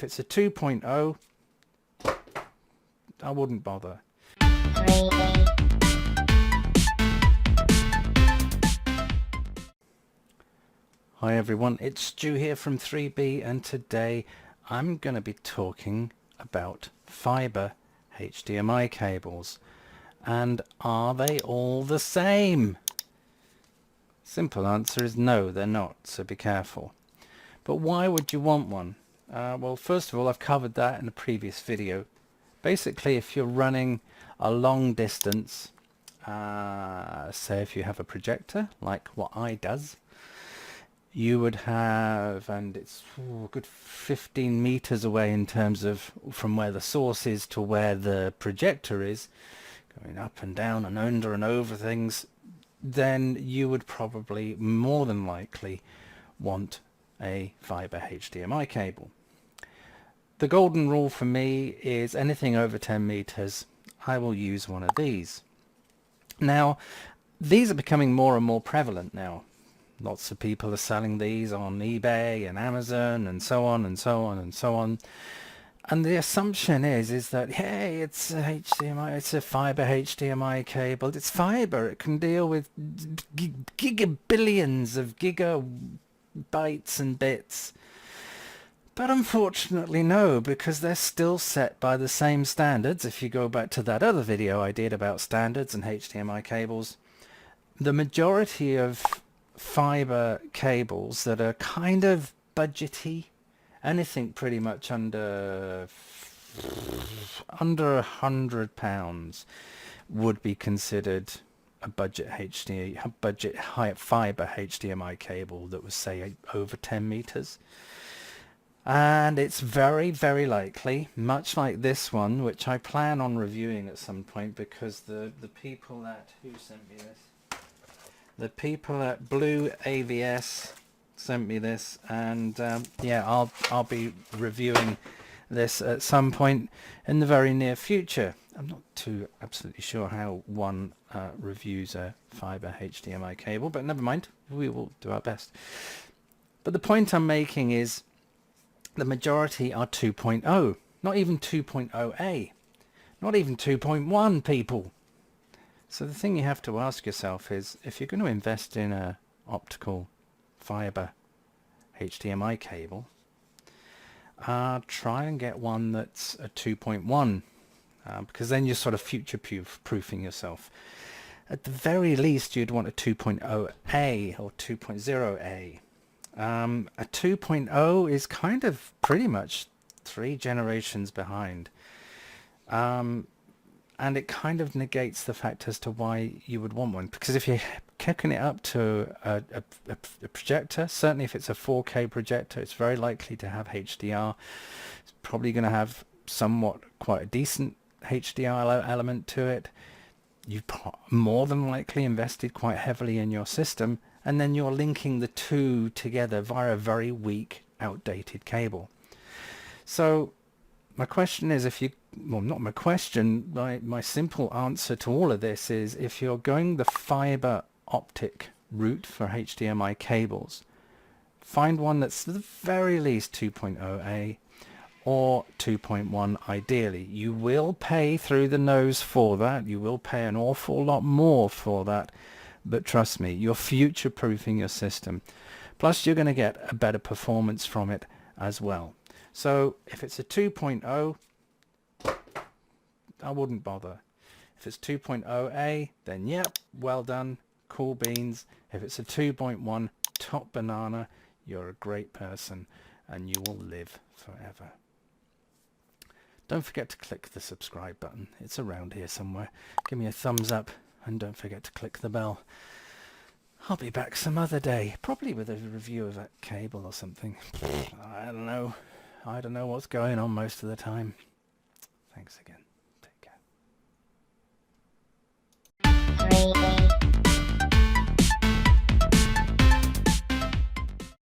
if it's a 2.0, I wouldn't bother. Hi everyone, it's Stu here from 3B, and today I'm going to be talking about fiber HDMI cables. And are they all the same? Simple answer is no, they're not, so be careful. But why would you want one? Well, first of all, I've covered that in a previous video. Basically, if you're running a long distance, say if you have a projector, like what I does, you would have, and it's a good 15 meters away in terms of from where the source is to where the projector is, going up and down and under and over things, then you would probably more than likely want a fiber HDMI cable. The golden rule for me is anything over 10 meters, I will use one of these. Now, these are becoming more and more prevalent now. Lots of people are selling these on eBay and Amazon and so on and so on and so on. And the assumption is that, hey, it's a HDMI, it's a fiber HDMI cable. It's fiber. It can deal with gigabillions of gigabytes and bits. But unfortunately no, because they're still set by the same standards. If you go back to that other video I did about standards and HDMI cables, the majority of fiber cables that are kind of budgety, anything pretty much under £100 would be considered a budget fiber HDMI cable that was, say, over 10 meters. And it's very, very likely, much like this one, which I plan on reviewing at some point, because the people at, who sent me this? The people at Blue AVS sent me this, and yeah, I'll be reviewing this at some point in the very near future. I'm not too absolutely sure how one reviews a fiber HDMI cable, but never mind, we will do our best. But the point I'm making is the majority are 2.0, not even 2.0A, not even 2.1, people. So the thing you have to ask yourself is, if you're going to invest in a optical fiber HDMI cable, try and get one that's a 2.1, because then you're sort of future-proofing yourself. At the very least, you'd want a 2.0A or 2.0A. A 2.0 is kind of pretty much 3 generations behind. And it kind of negates the fact as to why you would want one, because if you're kicking it up to a projector, certainly if it's a 4K projector, it's very likely to have HDR. It's probably going to have quite a decent HDR element to it. You've more than likely invested quite heavily in your system, and then you're linking the two together via a very weak, outdated cable. So my question is, well, not my question, my simple answer to all of this is, if you're going the fiber optic route for HDMI cables, find one that's at the very least 2.0A or 2.1 ideally. You will pay through the nose for that. You will pay an awful lot more for that. But trust me, you're future-proofing your system. Plus, you're going to get a better performance from it as well. So if it's a 2.0, I wouldn't bother. If it's 2.0A, then yep, well done, cool beans. If it's a 2.1, top banana, you're a great person and you will live forever. Don't forget to click the subscribe button. It's around here somewhere. Give me a thumbs up and don't forget to click the bell. I'll be back some other day, probably with a review of that cable or something. I don't know. I don't know what's going on most of the time. Thanks again. Take care.